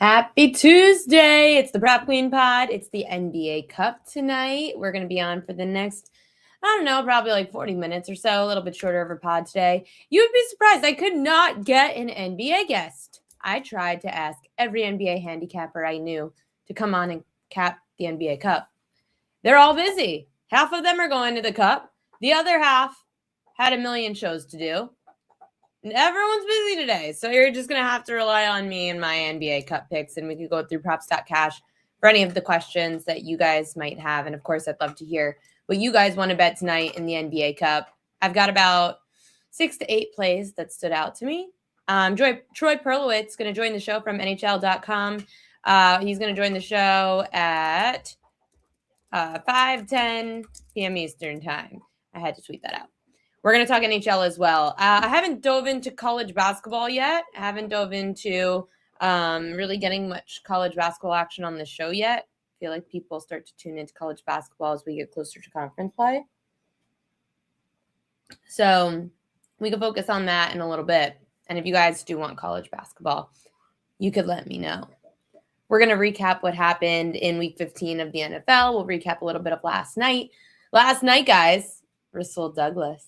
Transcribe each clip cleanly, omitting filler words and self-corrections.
Happy Tuesday. It's the Prop Queen Pod. It's the NBA Cup tonight. We're going to be on for the next, probably like 40 minutes or so, a little bit shorter of a pod today. You would be surprised. I could not get an NBA guest. I tried to ask every NBA handicapper I knew to come on and cap the NBA Cup. They're all busy. Half of them are going to the Cup. The other half had a million shows to do. And everyone's busy today, so you're just going to have to rely on me and my NBA Cup picks, and we could go through props.cash for any of the questions that you guys might have. And, of course, I'd love to hear what you guys want to bet tonight in the NBA Cup. I've got about 6 to 8 plays that stood out to me. Troy Perlowitz is going to join the show from NHL.com. He's going to join the show at 5:10 p.m. Eastern time. I had to tweet that out. We're going to talk NHL as well. I haven't dove into college basketball yet. I haven't dove into really getting much college basketball action on the show yet. I feel like people start to tune into college basketball as we get closer to conference play. So we can focus on that in a little bit. And if you guys do want college basketball, you could let me know. We're going to recap what happened in week 15 of the NFL. We'll recap a little bit of last night. Last night, guys, Russell Douglas.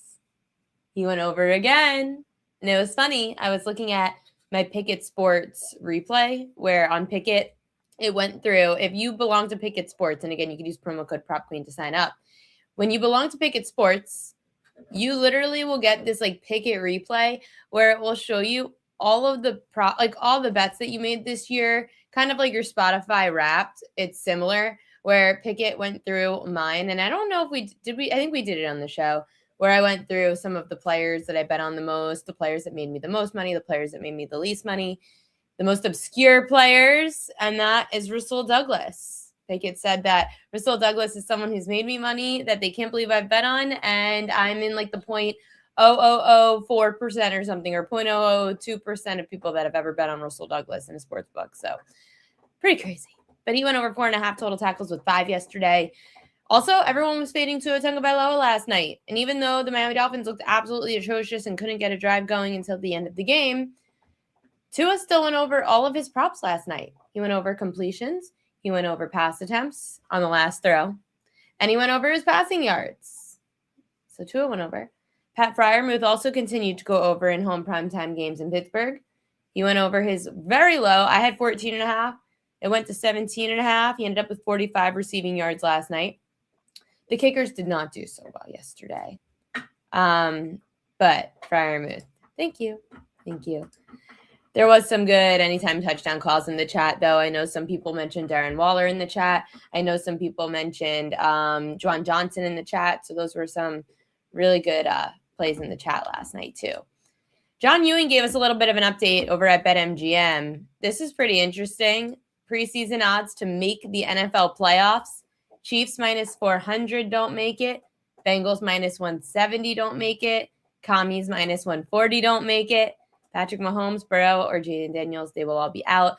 He went over again. And it was funny. I was looking at my Pickett Sports replay where on Pickett, it went through. If you belong to Pickett Sports, and again, you could use promo code PropQueen to sign up. When you belong to Pickett Sports, you literally will get this like Pickett replay where it will show you all of the all the bets that you made this year, kind of like your Spotify Wrapped. It's similar where Pickett went through mine. And I don't know if I think we did it on the show, where I went through some of the players that I bet on the most, the players that made me the most money, the players that made me the least money, the most obscure players, and that is Russell Douglas. Pickett said that Russell Douglas is someone who's made me money that they can't believe I've bet on, and I'm in like the 0.0004% or something, or 0.002% of people that have ever bet on Russell Douglas in a sports book. So pretty crazy. But he went over 4.5 total tackles with 5 yesterday. Also, everyone was fading Tua Tagovailoa last night. And even though the Miami Dolphins looked absolutely atrocious and couldn't get a drive going until the end of the game, Tua still went over all of his props last night. He went over completions. He went over pass attempts on the last throw. And he went over his passing yards. So Tua went over. Pat Freiermuth also continued to go over in home primetime games in Pittsburgh. He went over his very low. I had 14.5. It went to 17.5. He ended up with 45 receiving yards last night. The kickers did not do so well yesterday. But Freiermuth, thank you. There was some good anytime touchdown calls in the chat, though. I know some people mentioned Darren Waller in the chat. I know some people mentioned Juwan Johnson in the chat. So those were some really good plays in the chat last night, too. John Ewing gave us a little bit of an update over at BetMGM. This is pretty interesting. Preseason odds to make the NFL playoffs. Chiefs minus 400 don't make it. Bengals minus 170 don't make it. Commies minus 140 don't make it. Patrick Mahomes, Burrow, or Jaden Daniels, they will all be out.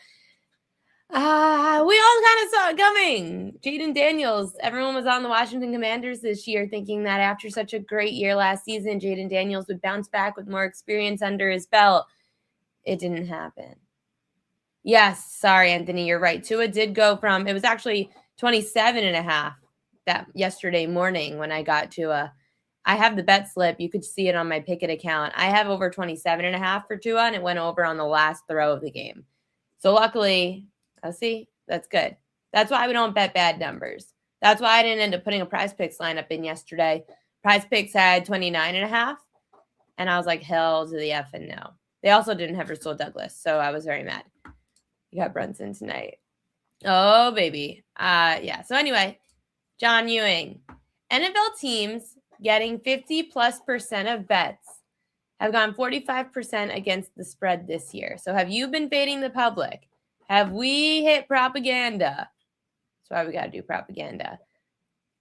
We all kind of saw it coming. Jaden Daniels, everyone was on the Washington Commanders this year thinking that after such a great year last season, Jaden Daniels would bounce back with more experience under his belt. It didn't happen. Yes, sorry, Anthony, you're right. Tua did go from, it was actually 27.5 that yesterday morning when I got to I have the bet slip. You could see it on my Pickett account. I have over 27.5 for Tua, and it went over on the last throw of the game. So luckily, see, that's good. That's why we don't bet bad numbers. That's why I didn't end up putting a Prize Picks lineup in yesterday. Prize Picks had 29.5, and I was like, hell to the F and no. They also didn't have Russell Douglas, so I was very mad. You got Brunson tonight. Oh, baby. Yeah. So anyway, John Ewing. NFL teams getting 50+% of bets have gone 45% against the spread this year. So have you been fading the public? Have we hit propaganda? That's why we got to do propaganda.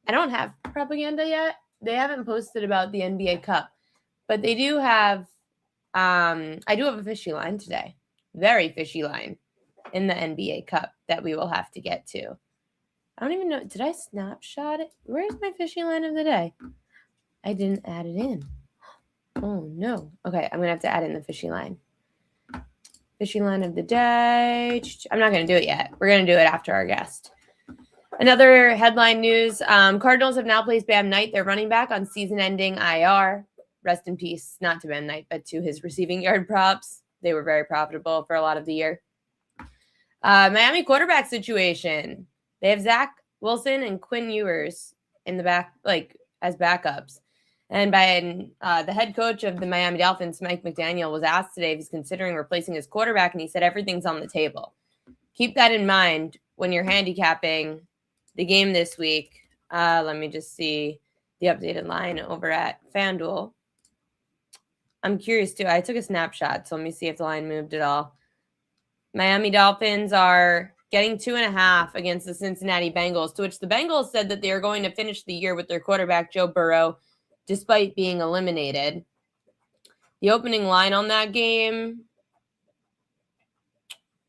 I don't have propaganda yet. They haven't posted about the NBA Cup, but they do have, I do have a fishy line today. Very fishy line in the NBA Cup that we will have to get to. I don't even know. Did I snapshot it? Where's my fishy line of the day? I didn't add it in. Oh, no. Okay, I'm going to have to add in the fishy line. Fishing line of the day. I'm not going to do it yet. We're going to do it after our guest. Another headline news. Cardinals have now placed Bam Knight, their running back, on season-ending IR. Rest in peace, not to Bam Knight, but to his receiving yard props. They were very profitable for a lot of the year. Miami quarterback situation. They have Zach Wilson and Quinn Ewers in the back, as backups. And by the head coach of the Miami Dolphins, Mike McDaniel, was asked today if he's considering replacing his quarterback, and he said everything's on the table. Keep that in mind when you're handicapping the game this week. Let me just see the updated line over at FanDuel. I'm curious too. I took a snapshot, so let me see if the line moved at all. Miami Dolphins are getting 2.5 against the Cincinnati Bengals, to which the Bengals said that they are going to finish the year with their quarterback, Joe Burrow, despite being eliminated. The opening line on that game,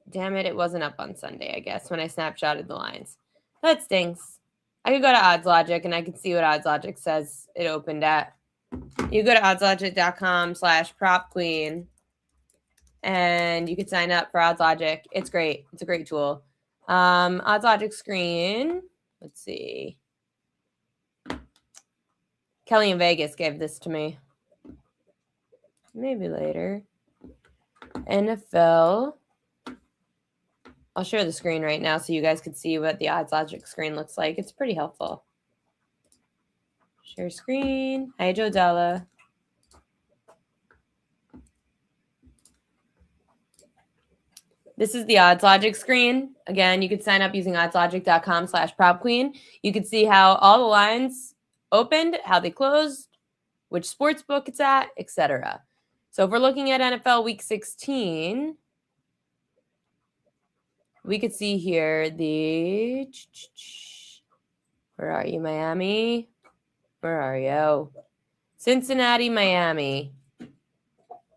damn it wasn't up on Sunday, I guess, when I snapshotted the lines. That stinks. I could go to Odds Logic, and I can see what Odds Logic says it opened at. You go to oddslogic.com/propqueen, and you can sign up for Odds Logic. It's great. It's a great tool. Odds Logic screen. Let's see. Kelly in Vegas gave this to me. Maybe later. NFL. I'll share the screen right now so you guys can see what the Odds Logic screen looks like. It's pretty helpful. Share screen. Hi, Joe Della. This is the Odds Logic screen. Again, you could sign up using oddslogic.com/propqueen. You could see how all the lines opened, how they closed, which sports book it's at, etc. So if we're looking at NFL Week 16, we could see here the, where are you, Miami? Where are you? Cincinnati, Miami.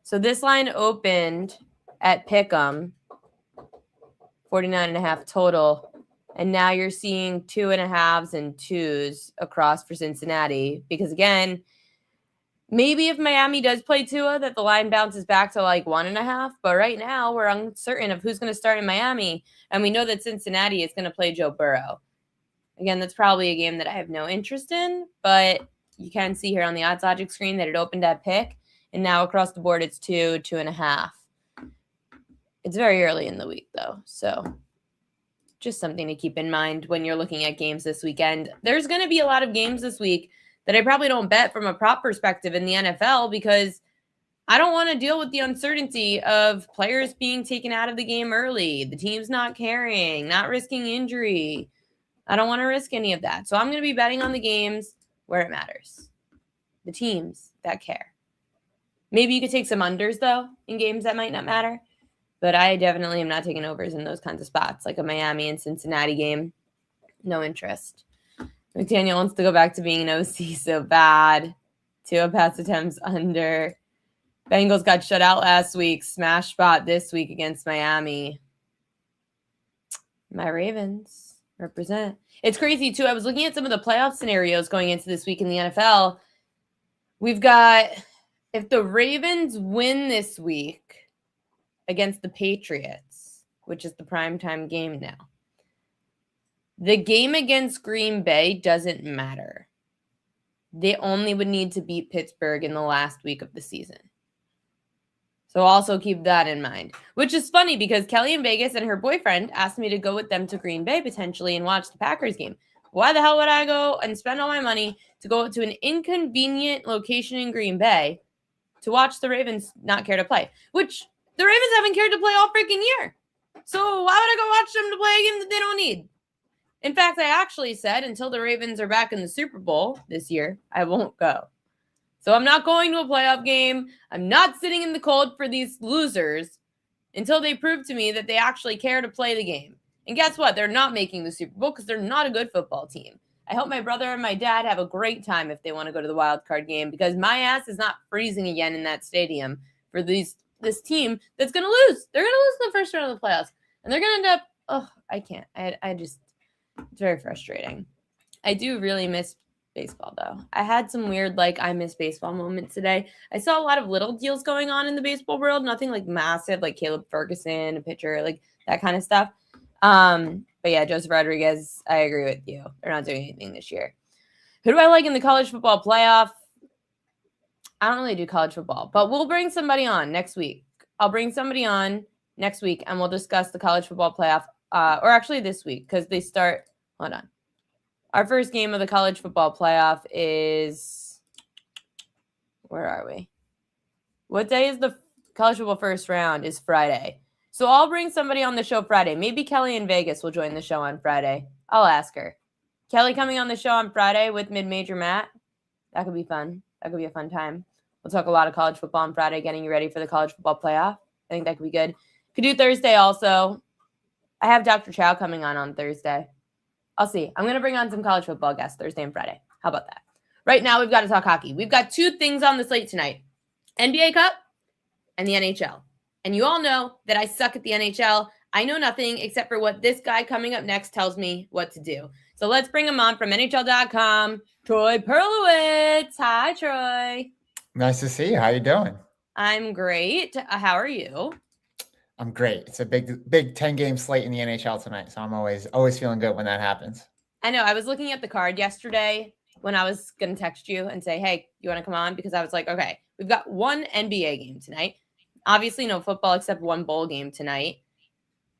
So this line opened at Pick'em, 49.5 total. And now you're seeing 2.5s and 2s across for Cincinnati. Because again, maybe if Miami does play Tua, that the line bounces back to 1.5. But right now, we're uncertain of who's going to start in Miami. And we know that Cincinnati is going to play Joe Burrow. Again, that's probably a game that I have no interest in. But you can see here on the Odds Logic screen that it opened at pick. And now across the board, it's 2, 2.5. It's very early in the week, though. So just something to keep in mind when you're looking at games this weekend. There's going to be a lot of games this week that I probably don't bet from a prop perspective in the NFL because I don't want to deal with the uncertainty of players being taken out of the game early, the team's not carrying, not risking injury. I don't want to risk any of that. So I'm going to be betting on the games where it matters, the teams that care. Maybe you could take some unders, though, in games that might not matter. But I definitely am not taking overs in those kinds of spots, like a Miami and Cincinnati game. No interest. McDaniel wants to go back to being an OC so bad. 2 pass attempts under. Bengals got shut out last week. Smash spot this week against Miami. My Ravens represent. It's crazy, too. I was looking at some of the playoff scenarios going into this week in the NFL. We've got, if the Ravens win this week against the Patriots, which is the primetime game now, the game against Green Bay doesn't matter. They only would need to beat Pittsburgh in the last week of the season. So also keep that in mind, which is funny because Kelly in Vegas and her boyfriend asked me to go with them to Green Bay potentially and watch the Packers game. Why the hell would I go and spend all my money to go to an inconvenient location in Green Bay to watch the Ravens not care to play, which the Ravens haven't cared to play all freaking year. So why would I go watch them to play a game that they don't need? In fact, I actually said until the Ravens are back in the Super Bowl this year, I won't go. So I'm not going to a playoff game. I'm not sitting in the cold for these losers until they prove to me that they actually care to play the game. And guess what? They're not making the Super Bowl because they're not a good football team. I hope my brother and my dad have a great time if they want to go to the wild card game because my ass is not freezing again in that stadium for this team that's going to lose. They're going to lose in the first round of the playoffs. And they're going to end up, I can't. I just, it's very frustrating. I do really miss baseball, though. I had some weird, I miss baseball moments today. I saw a lot of little deals going on in the baseball world, nothing massive, like Caleb Ferguson, a pitcher, that kind of stuff. But yeah, Joseph Rodriguez, I agree with you. They're not doing anything this year. Who do I like in the college football playoff? I don't really do college football, but we'll bring somebody on next week. I'll bring somebody on next week, and we'll discuss the college football playoff, or actually this week, because they start, hold on. Our first game of the college football playoff is, where are we? What day is the college football first round? Is Friday. So I'll bring somebody on the show Friday. Maybe Kelly in Vegas will join the show on Friday. I'll ask her. Kelly coming on the show on Friday with Mid-Major Matt. That could be fun. That could be a fun time. We'll talk a lot of college football on Friday, getting you ready for the college football playoff. I think that could be good. Could do Thursday also. I have Dr. Chow coming on Thursday. I'll see. I'm going to bring on some college football guests Thursday and Friday. How about that? Right now, we've got to talk hockey. We've got two things on the slate tonight. NBA Cup and the NHL. And you all know that I suck at the NHL. I know nothing except for what this guy coming up next tells me what to do. So let's bring him on from NHL.com, Troy Perlowitz. Hi, Troy. Nice to see you. How you doing? I'm great. How are you? I'm great. It's a big 10-game slate in the NHL tonight, so I'm always feeling good when that happens. I know. I was looking at the card yesterday when I was going to text you and say, hey, you want to come on? Because I was like, okay, we've got one NBA game tonight. Obviously no football except one bowl game tonight.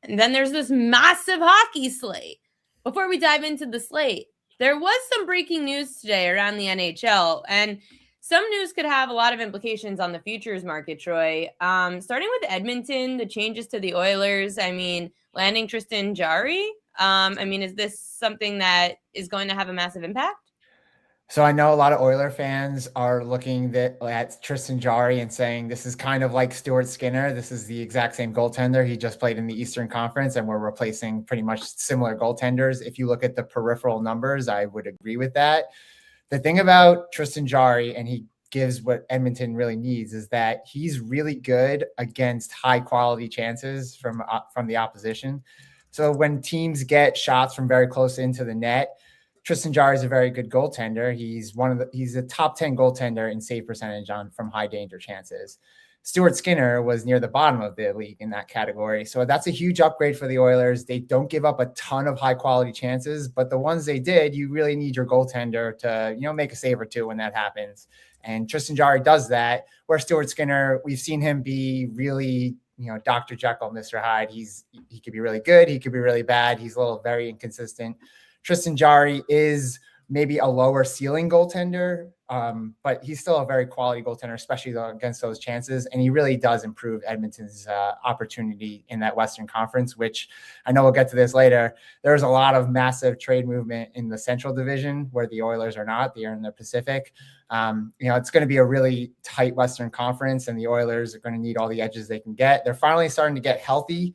And then there's this massive hockey slate. Before we dive into the slate, there was some breaking news today around the NHL, and some news could have a lot of implications on the futures market, Troy. Starting with Edmonton, the changes to the Oilers, landing Tristan Jarry. Is this something that is going to have a massive impact? So I know a lot of Oiler fans are looking at Tristan Jarry and saying this is kind of like Stuart Skinner. This is the exact same goaltender. He just played in the Eastern Conference, and we're replacing pretty much similar goaltenders. If you look at the peripheral numbers, I would agree with that. The thing about Tristan Jarry, and he gives what Edmonton really needs, is that he's really good against high quality chances from the opposition. So when teams get shots from very close into the net, Tristan Jarry is a very good goaltender. He's a top 10 goaltender in save percentage from high danger chances. Stuart Skinner was near the bottom of the league in that category. So that's a huge upgrade for the Oilers. They don't give up a ton of high quality chances, but the ones they did, you really need your goaltender to, make a save or two when that happens. And Tristan Jarry does that, where Stuart Skinner, we've seen him be really, Dr. Jekyll, Mr. Hyde. He could be really good. He could be really bad. He's very inconsistent. Tristan Jarry is maybe a lower ceiling goaltender, but he's still a very quality goaltender, especially against those chances. And he really does improve Edmonton's opportunity in that Western Conference, which I know we'll get to this later. There's a lot of massive trade movement in the Central Division where the Oilers are not. They are in the Pacific. It's going to be a really tight Western Conference, and the Oilers are going to need all the edges they can get. They're finally starting to get healthy,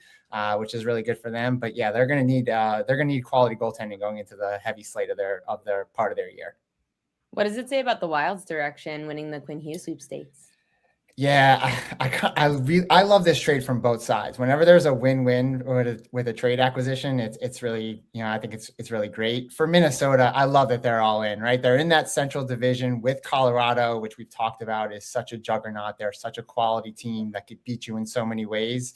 which is really good for them. But yeah, they're going to need quality goaltending going into the heavy slate of their part of their year. What does it say about the Wild's direction winning the Quinn Hughes sweepstakes? Yeah, I love this trade from both sides. Whenever there's a win-win with a trade acquisition, it's really, I think it's really great. For Minnesota, I love that they're all in, right? They're in that Central Division with Colorado, which we've talked about is such a juggernaut. They're such a quality team that could beat you in so many ways.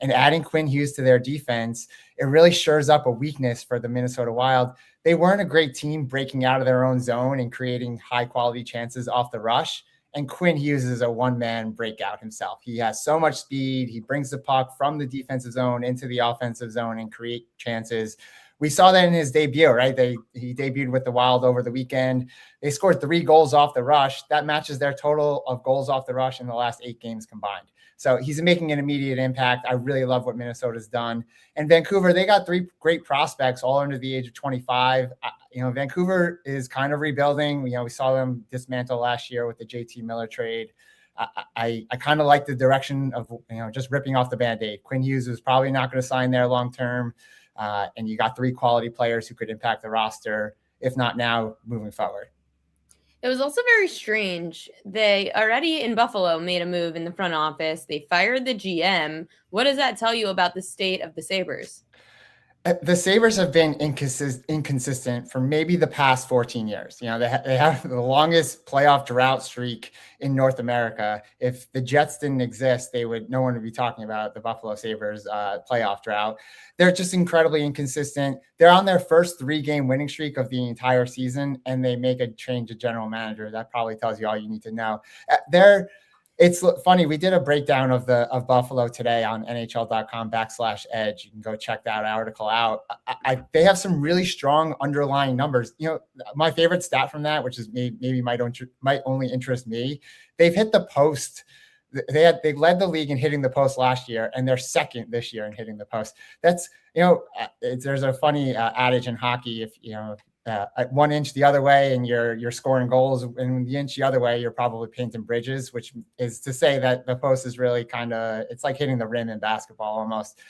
And adding Quinn Hughes to their defense, it really shores up a weakness for the Minnesota Wild. They weren't a great team breaking out of their own zone and creating high-quality chances off the rush. And Quinn Hughes is a one-man breakout himself. He has so much speed. He brings the puck from the defensive zone into the offensive zone and create chances. We saw that in his debut, right? He debuted with the Wild over the weekend. They scored 3 goals off the rush. That matches their total of goals off the rush in the last 8 games combined. So he's making an immediate impact. I really love what Minnesota's done. And Vancouver, they got 3 great prospects, all under the age of 25. Vancouver is kind of rebuilding. We saw them dismantle last year with the JT Miller trade. I kind of like the direction of, just ripping off the Band-Aid. Quinn Hughes is probably not going to sign there long-term. And you got 3 quality players who could impact the roster, if not now, moving forward. It was also very strange. They already in Buffalo made a move in the front office. They fired the GM. What does that tell you about the state of the Sabres? The Sabres have been inconsistent for maybe the past 14 years. They have the longest playoff drought streak in North America. If the Jets didn't exist, no one would be talking about the Buffalo Sabres playoff drought. They're just incredibly inconsistent. They're on their first 3-game winning streak of the entire season, and they make a change of general manager. That probably tells you all you need to know. It's funny. We did a breakdown of Buffalo today on NHL.com/edge. You can go check that article out. They have some really strong underlying numbers. My favorite stat from that, which is maybe might only interest me, they've hit the post. They led the league in hitting the post last year, and they're second this year in hitting the post. That's there's a funny adage in hockey. If 1 inch the other way and you're scoring goals, and the inch the other way, you're probably painting bridges, which is to say that the post is really it's like hitting the rim in basketball almost.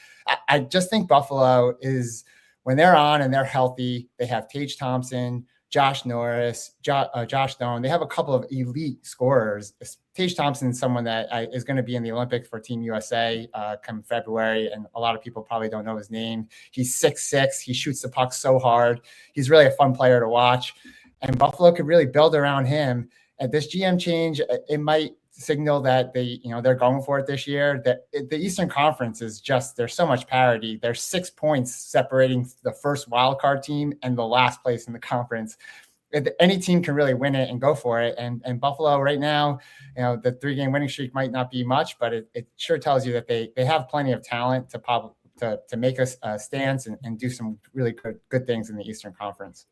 I just think Buffalo is, when they're on and they're healthy, they have Tage Thompson, Josh Norris, Josh Stone. They have a couple of elite scorers. Tage Thompson is someone that is going to be in the Olympics for Team USA come February, and a lot of people probably don't know his name. He's 6'6". He shoots the puck so hard. He's really a fun player to watch, and Buffalo could really build around him. At this GM change, it might signal that they're going for it this year. That the Eastern Conference is just, there's so much parity. There's 6 points separating the first wild card team and the last place in the conference. Any team can really win it and go for it. And Buffalo right now, the 3-game winning streak might not be much, but it sure tells you that they have plenty of talent to make a stance and do some really good things in the Eastern Conference.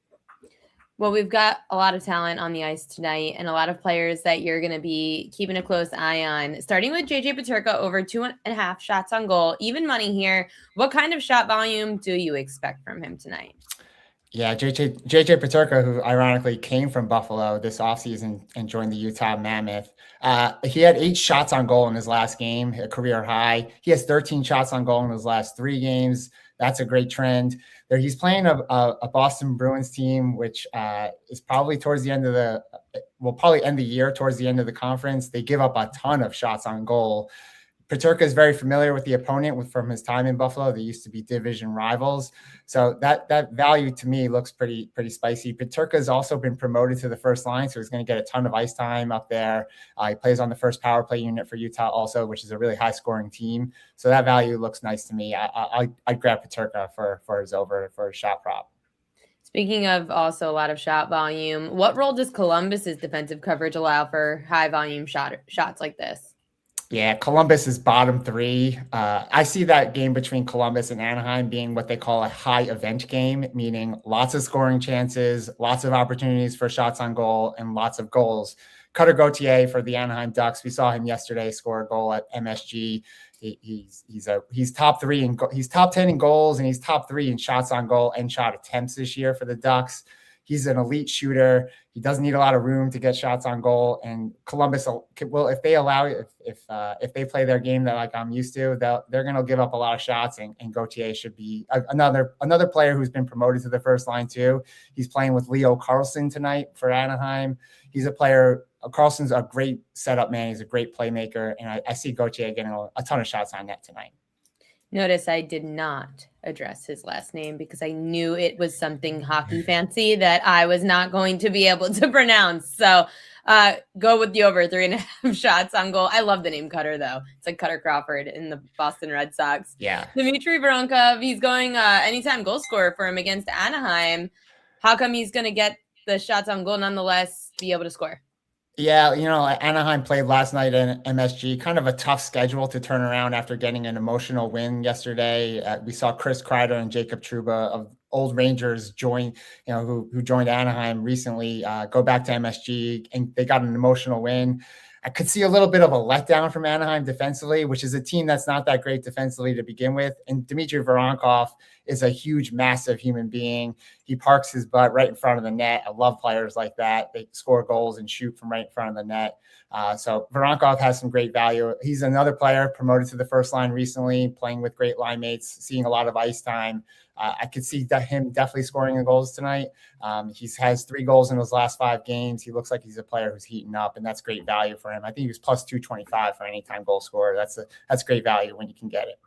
Well, we've got a lot of talent on the ice tonight and a lot of players that you're going to be keeping a close eye on, starting with JJ Peterka, over 2.5 shots on goal, even money here. What kind of shot volume do you expect from him tonight? Yeah, JJ Peterka, who ironically came from Buffalo this offseason and joined the Utah Mammoth. He had 8 shots on goal in his last game, a career high. He has 13 shots on goal in his last 3 games. That's a great trend. He's playing a Boston Bruins team, which is probably will probably end the year towards the end of the conference. They give up a ton of shots on goal. Peterka is very familiar with the opponent from his time in Buffalo. They used to be division rivals. So that value to me looks pretty spicy. Peterka has also been promoted to the first line, so he's going to get a ton of ice time up there. He plays on the first power play unit for Utah also, which is a really high scoring team. So that value looks nice to me. I'd grab Peterka for his shot prop. Speaking of also a lot of shot volume, what role does Columbus's defensive coverage allow for high volume shots like this? Yeah, Columbus is bottom 3. I see that game between Columbus and Anaheim being what they call a high event game, meaning lots of scoring chances, lots of opportunities for shots on goal, and lots of goals. Cutter Gauthier for the Anaheim Ducks. We saw him yesterday score a goal at MSG. He's top 3 he's top 10 in goals, and he's top 3 in shots on goal and shot attempts this year for the Ducks. He's an elite shooter. He doesn't need a lot of room to get shots on goal. And Columbus will, if they allow it, if they play their game that like I'm used to, they're going to give up a lot of shots. And Gauthier should be another player who's been promoted to the first line too. He's playing with Leo Carlsson tonight for Anaheim. He's a player. Carlson's a great setup man. He's a great playmaker, and I see Gauthier getting a ton of shots on net tonight. Notice I did not address his last name because I knew it was something hockey fancy that I was not going to be able to pronounce. So go with the over 3.5 shots on goal. I love the name Cutter, though. It's like Cutter Crawford in the Boston Red Sox. Yeah. Dmitry Voronkov, he's going anytime goal scorer for him against Anaheim. How come he's going to get the shots on goal nonetheless, be able to score? Yeah, Anaheim played last night in MSG, kind of a tough schedule to turn around after getting an emotional win yesterday. We saw Chris Kreider and Jacob Trouba of old Rangers join, who joined Anaheim recently, go back to MSG, and they got an emotional win. I could see a little bit of a letdown from Anaheim defensively, which is a team that's not that great defensively to begin with. And Dmitry Voronkov is a huge, massive human being. He parks his butt right in front of the net. I love players like that. They score goals and shoot from right in front of the net. So Voronkov has some great value. He's another player promoted to the first line recently, playing with great line mates, seeing a lot of ice time. I could see him definitely scoring the goals tonight. He has 3 goals in his last 5 games. He looks like he's a player who's heating up, and that's great value for him. I think he was plus 225 for anytime goal scorer. That's great value when you can get it.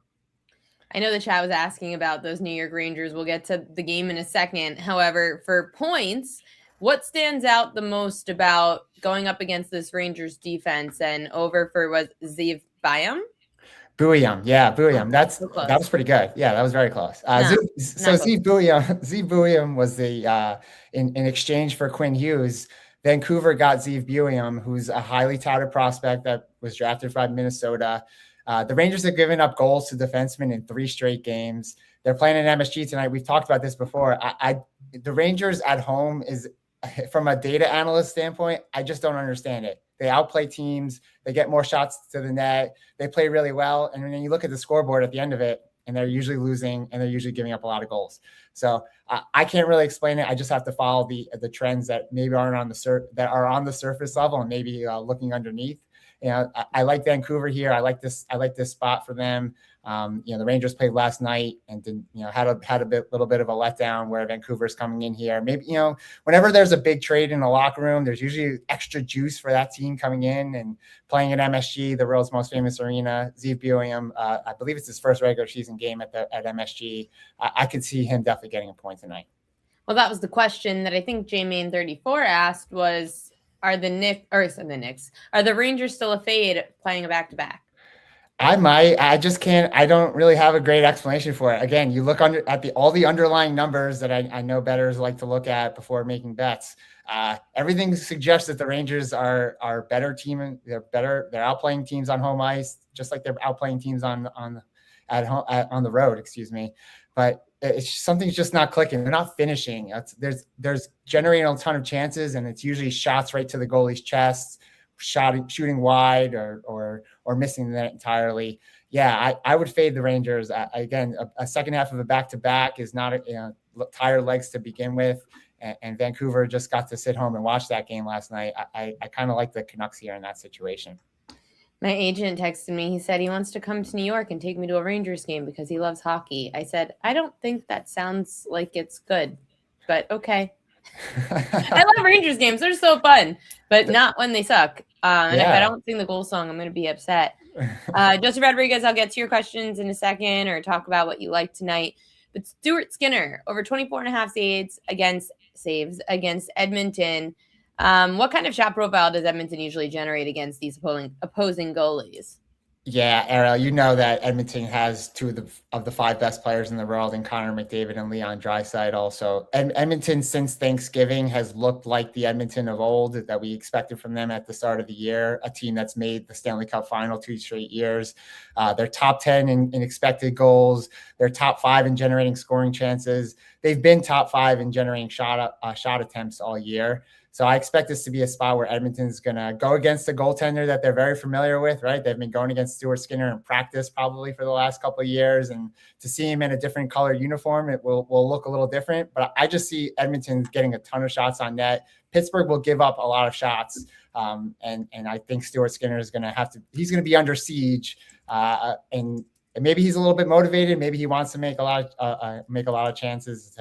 I know the chat was asking about those New York Rangers. We'll get to the game in a second. However, for points, what stands out the most about going up against this Rangers defense? And over for was Zeev Bayam? Bouillon, yeah, Bouillon. That close. was pretty good. Yeah, that was very close. No, so Zeev Bouillon was the in exchange for Quinn Hughes. Vancouver got Zeev Bouillon, who's a highly touted prospect that was drafted by Minnesota. The Rangers have given up goals to defensemen in 3 straight games. They're playing in MSG tonight. We've talked about this before. The Rangers at home is, from a data analyst standpoint, I just don't understand it. They outplay teams. They get more shots to the net. They play really well. And then you look at the scoreboard at the end of it, and they're usually losing, and they're usually giving up a lot of goals. So I can't really explain it. I just have to follow the trends that maybe aren't on the surface level, and maybe looking underneath. I like Vancouver here. I like this spot for them. The Rangers played last night and had a little bit of a letdown where Vancouver's coming in here. Maybe, whenever there's a big trade in the locker room, there's usually extra juice for that team coming in and playing at MSG, the world's most famous arena. Zeev Bouillon, I believe it's his first regular season game at MSG. I could see him definitely getting a point tonight. Well, that was the question that I think J-Main34 asked was, are the Rangers still a fade playing a back-to-back? I just can't. I don't really have a great explanation for it. Again, you look at all the underlying numbers that I know bettors like to look at before making bets. Everything suggests that the Rangers are a better team. They're better. They're outplaying teams on home ice, just like they're outplaying teams on the road. Excuse me, but something's just not clicking. They're not finishing. There's generating a ton of chances, and it's usually shots right to the goalie's chest, shooting wide or missing the net entirely. Yeah, I would fade the Rangers. Again, a second half of a back-to-back is not tired legs to begin with, and Vancouver just got to sit home and watch that game last night. I kind of like the Canucks here in that situation. My agent texted me. He said he wants to come to New York and take me to a Rangers game because he loves hockey. I said, I don't think that sounds like it's good, but okay. I love Rangers games. They're so fun, but not when they suck. And if I don't sing the goal song, I'm going to be upset. Joseph Rodriguez, I'll get to your questions in a second or talk about what you like tonight. But Stuart Skinner, over 24.5 saves against Edmonton. What kind of shot profile does Edmonton usually generate against these opposing goalies? Yeah, Ariel, you know that Edmonton has 2 of the 5 best players in the world in Connor McDavid and Leon Draisaitl. So Edmonton since Thanksgiving has looked like the Edmonton of old that we expected from them at the start of the year, a team that's made the Stanley Cup final 2 straight years. They're top 10 in expected goals. They're top 5 in generating scoring chances. They've been top 5 in generating shot attempts all year. So I expect this to be a spot where Edmonton's going to go against a goaltender that they're very familiar with, right? They've been going against Stuart Skinner in practice probably for the last couple of years. And to see him in a different colored uniform, it will look a little different. But I just see Edmonton getting a ton of shots on net. Pittsburgh will give up a lot of shots. And I think Stuart Skinner is going to he's going to be under siege. And maybe he's a little bit motivated. Maybe he wants to make a lot of chances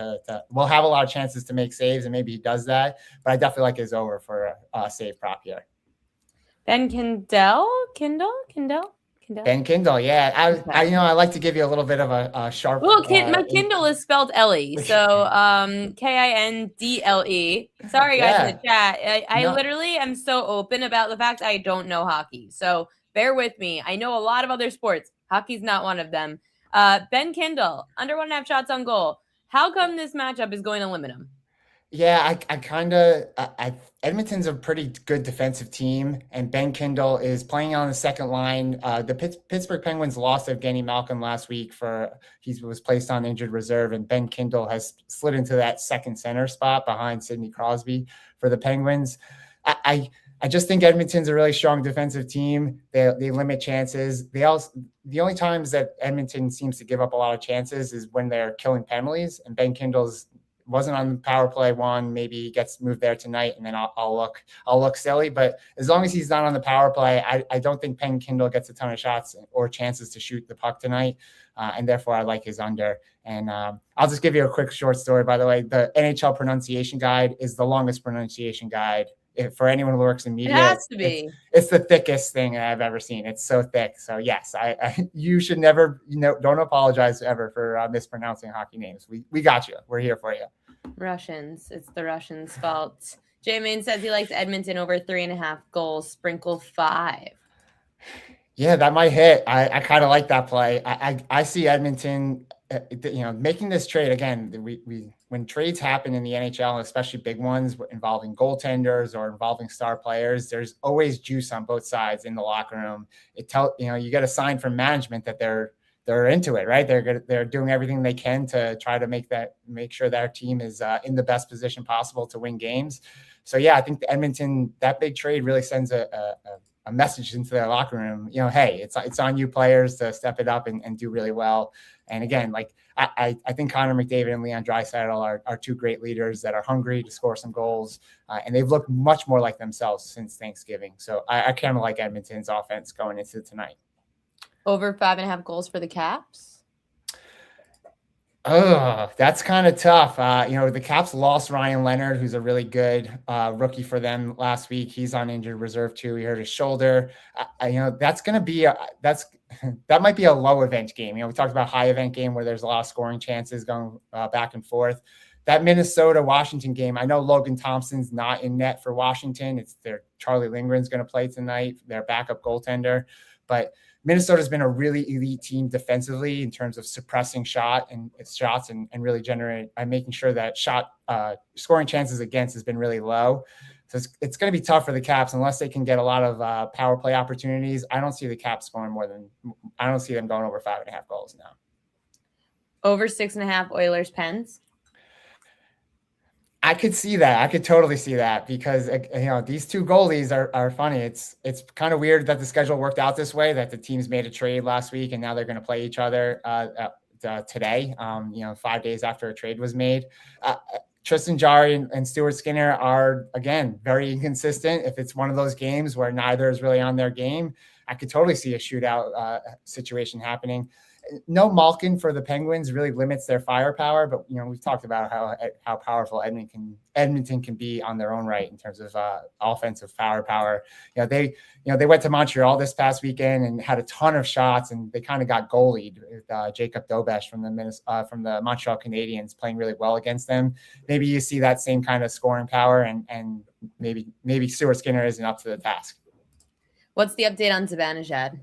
we'll have a lot of chances to make saves, and maybe he does that. But I definitely like his over for a save prop here. Ben Kindle. Ben Kindle, yeah. I like to give you a little bit of a sharp. Well, my Kindle is spelled Ellie, so Kindle. Sorry, guys in the chat. I literally am so open about the fact I don't know hockey, so bear with me. I know a lot of other sports. Hockey's not one of them. Ben Kindle, under 1.5 shots on goal. How come this matchup is going to limit him? Yeah, Edmonton's a pretty good defensive team, and Ben Kindle is playing on the second line. The Pittsburgh Penguins lost Evgeny Malkin last week he was placed on injured reserve, and Ben Kindle has slid into that second center spot behind Sidney Crosby for the Penguins. I just think Edmonton's a really strong defensive team. They limit chances. The only times that Edmonton seems to give up a lot of chances is when they're killing penalties, and Ben Kindle's wasn't on the power play one. Maybe he gets moved there tonight, and then I'll look silly. But as long as he's not on the power play, I don't think Ben Kindle gets a ton of shots or chances to shoot the puck tonight, and therefore I like his under. And I'll just give you a quick short story. By the way, the NHL pronunciation guide is the longest pronunciation guide for anyone who works in It media, has to be. it's the thickest thing I've ever seen. It's so thick. So yes, you should never, don't apologize ever for mispronouncing hockey names. We got you. We're here for you. Russians. It's the Russians' fault. J-Main says he likes Edmonton over 3.5 goals. Sprinkle 5. Yeah, that might hit. I kind of like that play. I see Edmonton, making this trade again. When trades happen in the NHL, especially big ones involving goaltenders or involving star players, there's always juice on both sides in the locker room. You get a sign from management that they're into it, right? They're doing everything they can to try to make sure their team is in the best position possible to win games. So yeah, I think the Edmonton, that big trade really sends a message into their locker room, hey, it's on you players to step it up and do really well. And again, I think Connor McDavid and Leon Draisaitl are two great leaders that are hungry to score some goals, and they've looked much more like themselves since Thanksgiving. So I kind of like Edmonton's offense going into tonight. Over 5.5 goals for the Caps. Oh, that's kind of tough. The Caps lost Ryan Leonard, who's a really good rookie for them last week. He's on injured reserve too. He hurt his shoulder. That's going to be that might be a low event game. We talked about high event game where there's a lot of scoring chances going back and forth. That Minnesota-Washington game, I know Logan Thompson's not in net for Washington. It's their Charlie Lindgren's going to play tonight, their backup goaltender. But Minnesota's been a really elite team defensively in terms of suppressing shots and really making sure that scoring chances against has been really low. So it's going to be tough for the Caps unless they can get a lot of power play opportunities. I don't see the Caps scoring I don't see them going over 5.5 goals now. Over 6.5 Oilers Pens. I could see that. I could totally see that because these two goalies are funny. It's kind of weird that the schedule worked out this way, that the teams made a trade last week and now they're going to play each other today. 5 days after a trade was made. Tristan Jarry and Stuart Skinner are, again, very inconsistent. If it's one of those games where neither is really on their game, I could totally see a shootout situation happening. No Malkin for the Penguins really limits their firepower, but we've talked about how powerful Edmonton can be on their own right in terms of offensive firepower. They went to Montreal this past weekend and had a ton of shots, and they kind of got goalied with Jacob Dobesh from the Montreal Canadiens playing really well against them. Maybe you see that same kind of scoring power, and maybe Stuart Skinner isn't up to the task. What's the update on Zibanejad?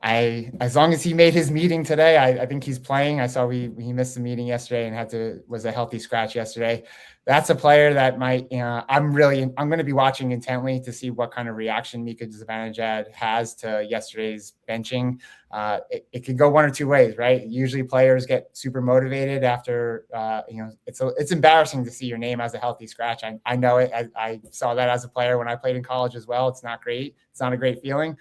As long as he made his meeting today, I think he's playing. I saw he missed the meeting yesterday and was a healthy scratch yesterday. That's a player that might, I'm going to be watching intently to see what kind of reaction Mika Zibanejad has to yesterday's benching. It could go one or two ways, right? Usually players get super motivated after, it's embarrassing to see your name as a healthy scratch. I know it. I saw that as a player when I played in college as well. It's not great. It's not a great feeling.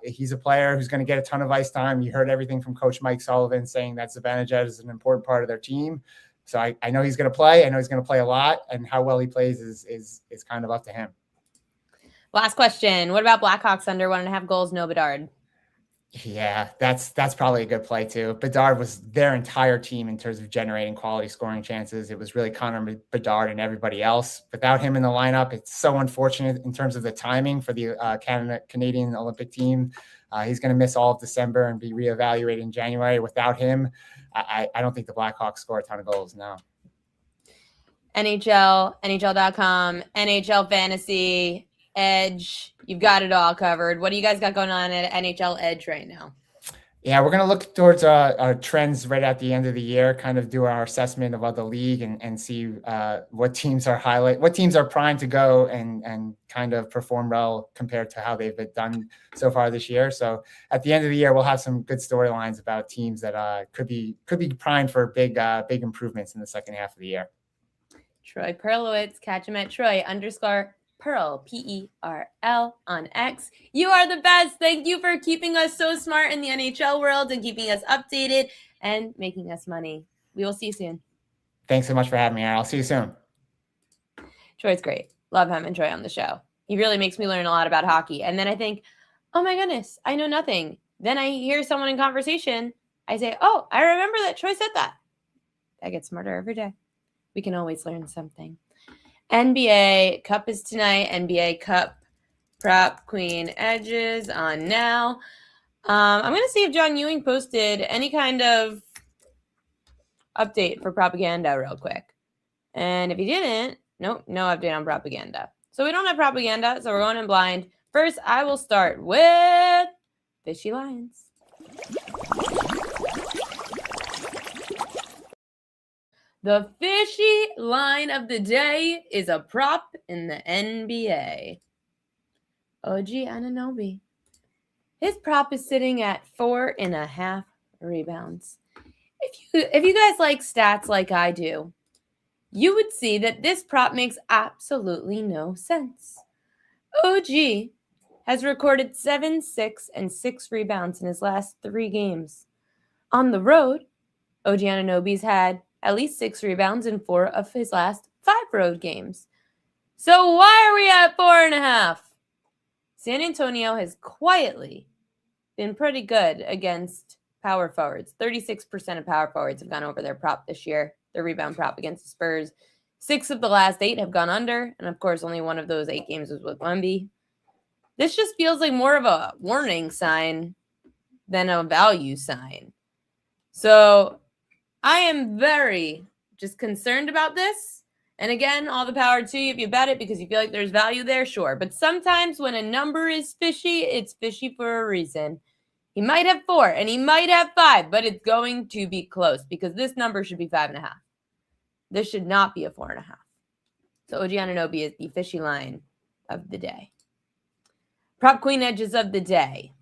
He's a player who's going to get a ton of ice time. You heard everything from Coach Mike Sullivan saying that Zibanejad is an important part of their team. So I know he's going to play. I know he's going to play a lot, and how well he plays is kind of up to him. Last question. What about Blackhawks under 1.5 goals? No Bedard. Yeah, that's probably a good play too. Bedard was their entire team in terms of generating quality scoring chances. It was really Connor Bedard and everybody else. Without him in the lineup, it's so unfortunate in terms of the timing for the Canadian Olympic team. He's going to miss all of December and be reevaluated in January. Without him, I don't think the Blackhawks score a ton of goals now. NHL, NHL.com, NHL Fantasy, Edge, you've got it all covered. What do you guys got going on at NHL Edge right now? Yeah, we're going to look towards our trends right at the end of the year, kind of do our assessment of the league and see what teams are primed to go and kind of perform well compared to how they've been done so far this year. So at the end of the year, we'll have some good storylines about teams that could be primed for big improvements in the second half of the year. Troy Perlowitz, catch him at Troy_Perl, Perl on X. You are the best. Thank you for keeping us so smart in the NHL world and keeping us updated and making us money. We will see you soon. Thanks so much for having me. I'll see you soon. Troy's great. Love him and Troy on the show. He really makes me learn a lot about hockey. And then I think, oh my goodness, I know nothing. Then I hear someone in conversation. I say, oh, I remember that Troy said that. I get smarter every day. We can always learn something. NBA Cup is tonight. NBA Cup prop queen edges on now. I'm going to see if John Ewing posted any kind of update for propaganda real quick. And if he didn't, nope, no update on propaganda. So we don't have propaganda, so we're going in blind. First, I will start with Fishy Lions. The fishy line of the day is a prop in the NBA. OG Anunoby. His prop is sitting at 4.5 rebounds. If you guys like stats like I do, you would see that this prop makes absolutely no sense. OG has recorded 7, 6, and 6 rebounds in his last 3 games. On the road, OG Anunoby's had at least 6 rebounds in 4 of his last 5 road games. So why are we at 4.5? San Antonio has quietly been pretty good against power forwards. 36% of power forwards have gone over their prop this year, their rebound prop against the Spurs. 6 of the last 8 have gone under, and of course, only one of those 8 games was with Wemby. This just feels like more of a warning sign than a value sign. So I am very just concerned about this. And again, all the power to you if you bet it because you feel like there's value there, sure. But sometimes when a number is fishy, it's fishy for a reason. He might have 4 and he might have 5, but it's going to be close because this number should be 5.5. This should not be a 4.5. So OG Anunoby is the fishy line of the day. Prop queen edges of the day.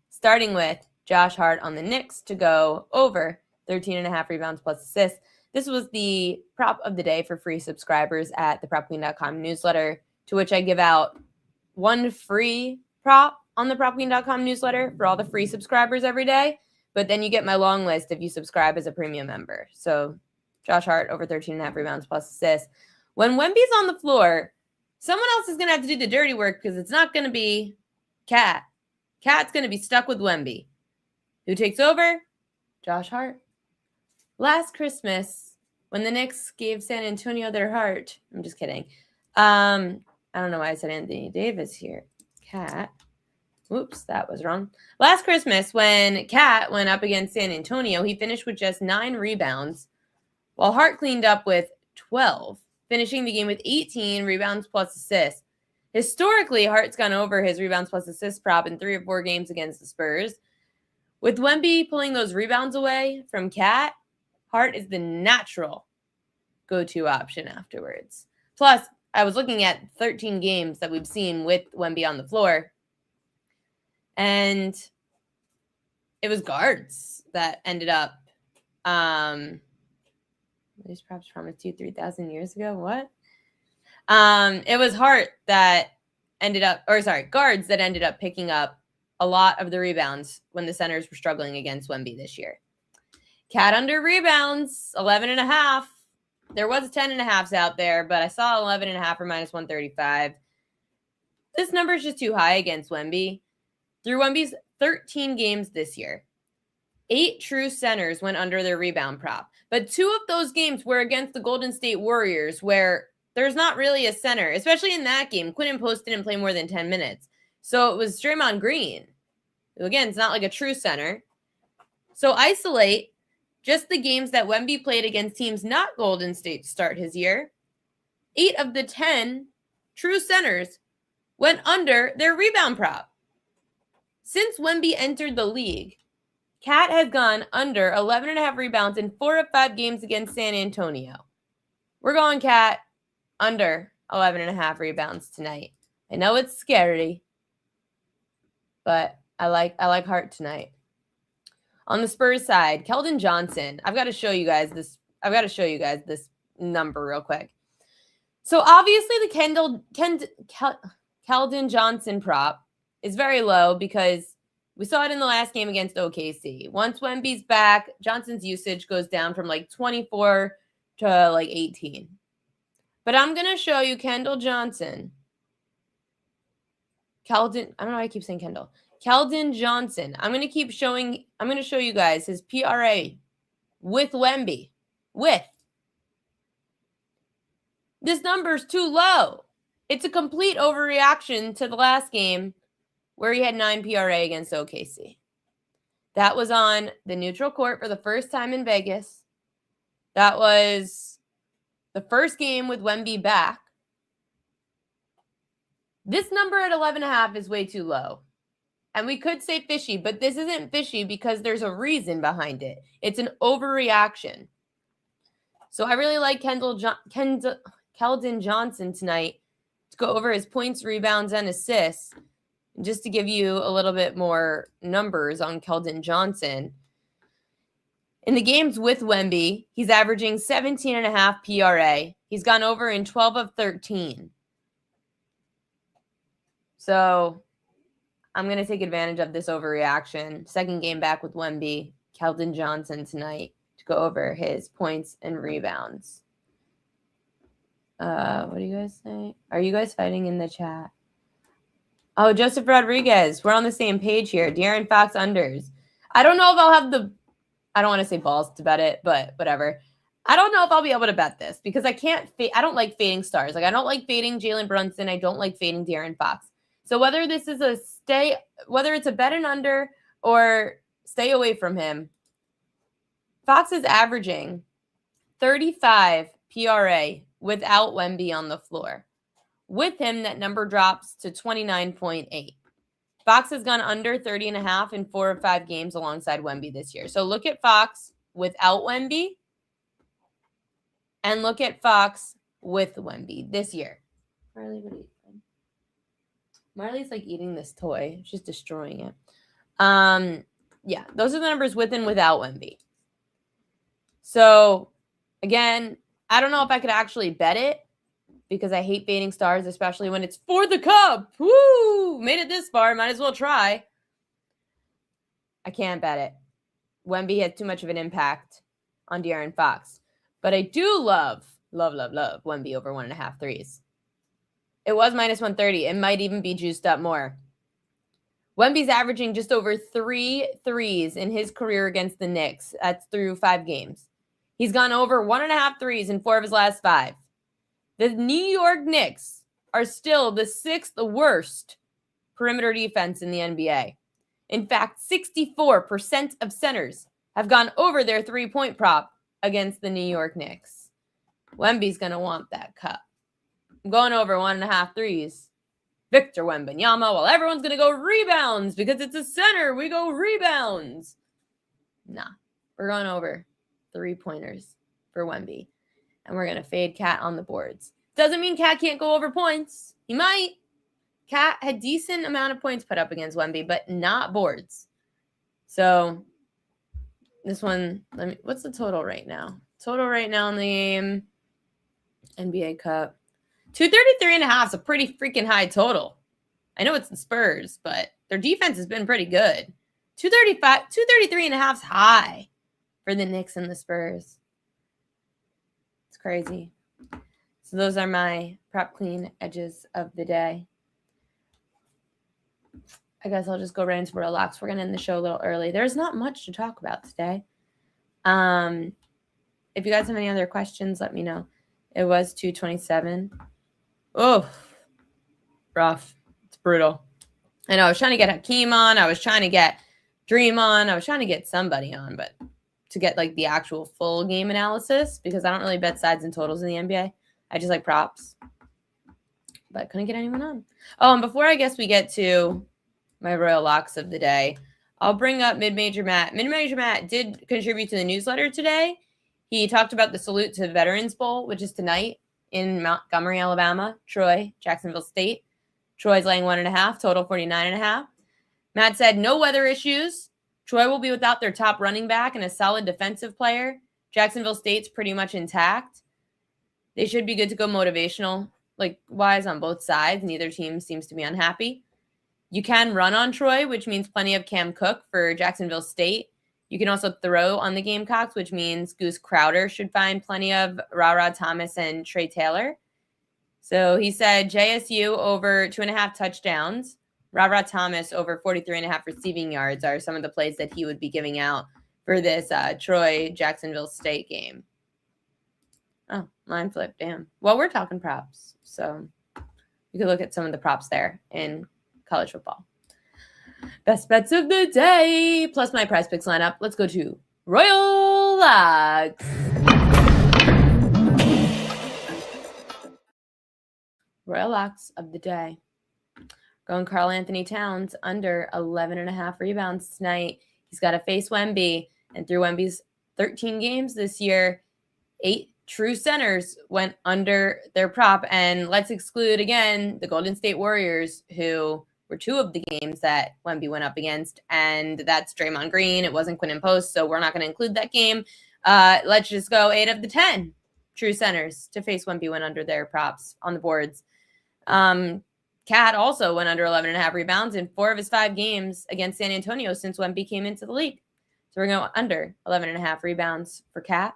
Starting with Josh Hart on the Knicks to go over 13.5 rebounds plus assists. This was the prop of the day for free subscribers at the PropQueen.com newsletter, to which I give out 1 free prop on the PropQueen.com newsletter for all the free subscribers every day. But then you get my long list if you subscribe as a premium member. So Josh Hart over 13.5 rebounds plus assists. When Wemby's on the floor, someone else is going to have to do the dirty work because it's not going to be Cat. Cat's going to be stuck with Wemby. Who takes over? Josh Hart. Last Christmas, when the Knicks gave San Antonio their heart, I'm just kidding. I don't know why I said Anthony Davis here. Cat. Whoops, that was wrong. Last Christmas, when Cat went up against San Antonio, he finished with just 9 rebounds, while Hart cleaned up with 12, finishing the game with 18 rebounds plus assists. Historically, Hart's gone over his rebounds plus assists prop in 3 or 4 games against the Spurs. With Wemby pulling those rebounds away from Cat, Hart is the natural go-to option afterwards. Plus, I was looking at 13 games that we've seen with Wemby on the floor, and it was guards that ended up these props promised 3,000 years ago. What? It was Hart that ended up, guards that ended up picking up a lot of the rebounds when the centers were struggling against Wemby this year. Cat under rebounds, 11.5. There was 10.5s out there, but I saw 11.5 for minus 135. This number is just too high against Wemby. Through Wemby's 13 games this year, 8 true centers went under their rebound prop. But 2 of those games were against the Golden State Warriors, where there's not really a center, especially in that game. Quinn Post didn't play more than 10 minutes. So it was Draymond Green, who, again, it's not like a true center. So isolate just the games that Wemby played against teams not Golden State to start his year. 8 of the 10 true centers went under their rebound prop. Since Wemby entered the league, Cat has gone under 11.5 rebounds in 4 of 5 games against San Antonio. We're going Cat under 11.5 rebounds tonight. I know it's scary, but I like Hart tonight. On the Spurs side, Keldon Johnson. I've got to show you guys this number real quick. So obviously the Keldon Johnson prop is very low because we saw it in the last game against OKC. Once Wemby's back, Johnson's usage goes down from like 24 to like 18. But I'm going to show you Keldon Johnson. I don't know why I keep saying Kendall. Keldon Johnson. I'm going to show you guys his PRA with Wemby. This number's too low. It's a complete overreaction to the last game where he had 9 PRA against OKC. That was on the neutral court for the first time in Vegas. That was the first game with Wemby back. This number at 11.5 is way too low. And we could say fishy, but this isn't fishy because there's a reason behind it. It's an overreaction. So I really like Keldon Johnson tonight to go over his points, rebounds, and assists. Just to give you a little bit more numbers on Keldon Johnson. In the games with Wemby, he's averaging 17.5 PRA. He's gone over in 12 of 13. So I'm going to take advantage of this overreaction. Second game back with Wemby, Keldon Johnson tonight to go over his points and rebounds. What do you guys say? Are you guys fighting in the chat? Oh, Joseph Rodriguez. We're on the same page here. De'Aaron Fox unders. I don't know if I'll have I don't want to say balls to bet it, but whatever. I don't know if I'll be able to bet this because I don't like fading stars. Like I don't like fading Jalen Brunson. I don't like fading De'Aaron Fox. So whether this is whether it's a bet and under or stay away from him, Fox is averaging 35 PRA without Wemby on the floor. With him, that number drops to 29.8. Fox has gone under 30.5 in 4 of 5 games alongside Wemby this year. So look at Fox without Wemby and look at Fox with Wemby this year. Marley, what are you doing? Marley's like eating this toy. She's destroying it. Yeah, those are the numbers with and without Wemby. So, again, I don't know if I could actually bet it because I hate fading stars, especially when it's for the cup. Woo! Made it this far. Might as well try. I can't bet it. Wemby had too much of an impact on De'Aaron Fox. But I do love Wemby over 1.5 threes. It was minus 130. It might even be juiced up more. Wemby's averaging just over 3 threes in his career against the Knicks. That's through 5 games. He's gone over 1.5 threes in 4 of his last 5. The New York Knicks are still the 6th worst perimeter defense in the NBA. In fact, 64% of centers have gone over their 3-point prop against the New York Knicks. Wemby's going to want that cup. I'm going over 1.5 threes. Victor Wembanyama, while everyone's going to go rebounds because it's a center. We go rebounds. Nah, we're going over 3-pointers for Wemby. And we're going to fade Cat on the boards. Doesn't mean Cat can't go over points. He might. Cat had decent amount of points put up against Wemby, but not boards. So this one, what's the total right now? Total right now in the game, NBA Cup. 233.5 is a pretty freaking high total. I know it's the Spurs, but their defense has been pretty good. 233.5 is high for the Knicks and the Spurs. It's crazy. So those are my prop clean edges of the day. I guess I'll just go right into real locks. We're going to end the show a little early. There's not much to talk about today. If you guys have any other questions, let me know. It was 227. Oh, rough. It's brutal. I know I was trying to get Hakeem on. I was trying to get Dream on. I was trying to get somebody on, but to get like the actual full game analysis because I don't really bet sides and totals in the NBA. I just like props, but couldn't get anyone on. Oh, and before I guess we get to my royal locks of the day, I'll bring up Mid-Major Matt. Mid-Major Matt did contribute to the newsletter today. He talked about the Salute to Veterans Bowl, which is tonight in Montgomery, Alabama. Troy, Jacksonville State. Troy's laying 1.5, total 49.5. Matt said no weather issues. Troy will be without their top running back and a solid defensive player. Jacksonville State's pretty much intact. They should be good to go motivational, wise on both sides. Neither team seems to be unhappy. You can run on Troy, which means plenty of Cam Cook for Jacksonville State. You can also throw on the Gamecocks, which means Goose Crowder should find plenty of Ra Thomas and Trey Taylor. So he said JSU over 2.5 touchdowns. Ra Thomas over 43.5 receiving yards are some of the plays that he would be giving out for this Troy-Jacksonville State game. Oh, line flip. Damn. Well, we're talking props. So you could look at some of the props there in college football. Best bets of the day, plus my prize picks lineup. Let's go to Royal Locks. Royal Locks of the day. Going Karl Anthony Towns under 11.5 rebounds tonight. He's got to face Wemby, and through Wemby's 13 games this year, 8 true centers went under their prop. And let's exclude again the Golden State Warriors, who were 2 of the games that Wemby went up against, and that's Draymond Green. It wasn't Quinn and Post, so we're not going to include that game. Let's just go 8 of the 10 true centers to face Wemby went under their props on the boards. Cat also went under 11.5 rebounds in 4 of his 5 games against San Antonio since Wemby came into the league. So we're going under 11.5 rebounds for Cat.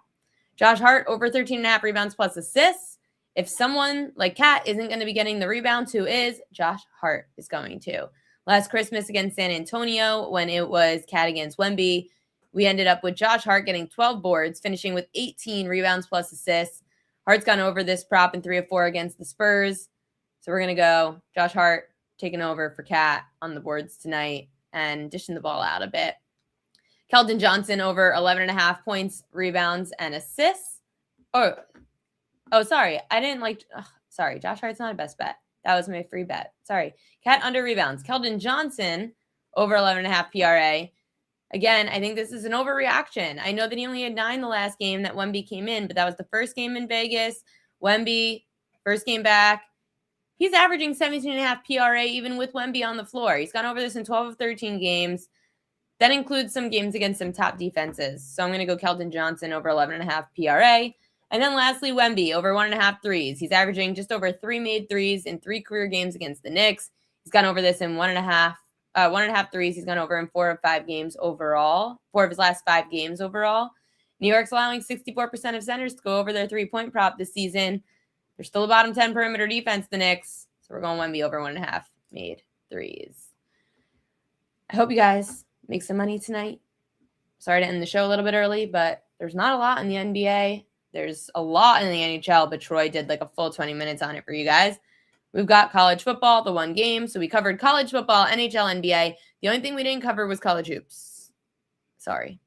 Josh Hart over 13.5 rebounds plus assists. If someone like Cat isn't going to be getting the rebounds, who is? Josh Hart is going to. Last Christmas against San Antonio, when it was Cat against Wemby, we ended up with Josh Hart getting 12 boards, finishing with 18 rebounds plus assists. Hart's gone over this prop in 3 of 4 against the Spurs. So we're going to go Josh Hart taking over for Cat on the boards tonight and dishing the ball out a bit. Keldon Johnson over 11.5 points, rebounds, and assists. Oh, sorry. I didn't like... sorry, Josh Hart's not a best bet. That was my free bet. Sorry. Cat under rebounds. Keldon Johnson over 11.5 PRA. Again, I think this is an overreaction. I know that he only had 9 the last game that Wemby came in, but that was the first game in Vegas. Wemby, first game back. He's averaging 17.5 PRA even with Wemby on the floor. He's gone over this in 12 of 13 games. That includes some games against some top defenses. So I'm going to go Keldon Johnson over 11.5 PRA. And then lastly, Wemby over 1.5 threes. He's averaging just over 3 made threes in 3 career games against the Knicks. He's gone over this in 1.5 threes. He's gone over in 4 of 5 games overall. 4 of his last 5 games overall. New York's allowing 64% of centers to go over their 3-point prop this season. They're still a bottom 10 perimeter defense, the Knicks. So we're going Wemby over 1.5 made threes. I hope you guys make some money tonight. Sorry to end the show a little bit early, but there's not a lot in the NBA. There's a lot in the NHL, but Troy did like a full 20 minutes on it for you guys. We've got college football, the 1 game. So we covered college football, NHL, NBA. The only thing we didn't cover was college hoops. Sorry.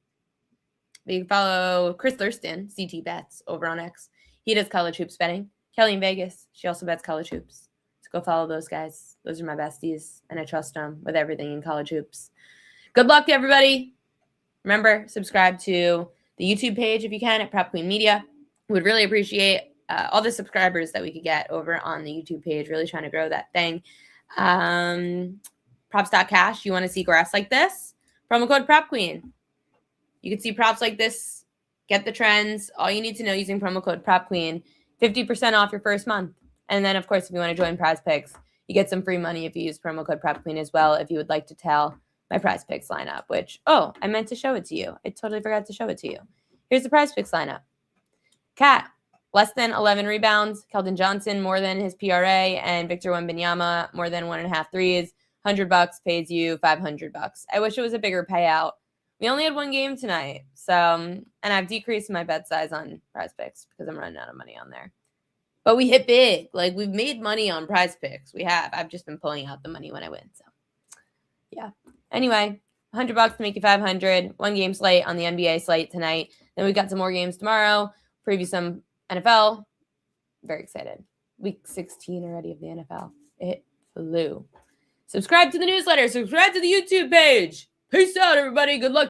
But you can follow Chris Thurston, CT Bets, over on X. He does college hoops betting. Kelly in Vegas, she also bets college hoops. So go follow those guys. Those are my besties, and I trust them with everything in college hoops. Good luck to everybody. Remember, subscribe to the YouTube page if you can at Prep Queen Media. Would really appreciate all the subscribers that we could get over on the YouTube page. Really trying to grow that thing. Props.cash. You want to see graphs like this? Promo code Prep Queen. You can see props like this. Get the trends. All you need to know using promo code Prep Queen. 50% off your first month. And then, of course, if you want to join Prize Picks, you get some free money if you use promo code Prep Queen as well. If you would like to tell my Prize Picks lineup, which, I meant to show it to you. I totally forgot to show it to you. Here's the Prize Picks lineup. Cat, less than 11 rebounds. Keldon Johnson, more than his PRA. And Victor Wembanyama, more than 1.5 threes. $100 pays you $500. I wish it was a bigger payout. We only had 1 game tonight. So, and I've decreased my bet size on Prize Picks because I'm running out of money on there. But we hit big. Like, we've made money on Prize Picks. We have. I've just been pulling out the money when I win. So, yeah. Anyway, $100 to make you $500. 1 game slate on the NBA slate tonight. Then we've got some more games tomorrow. Preview some NFL. Very excited. Week 16 already of the NFL. It flew. Subscribe to the newsletter. Subscribe to the YouTube page. Peace out, everybody. Good luck.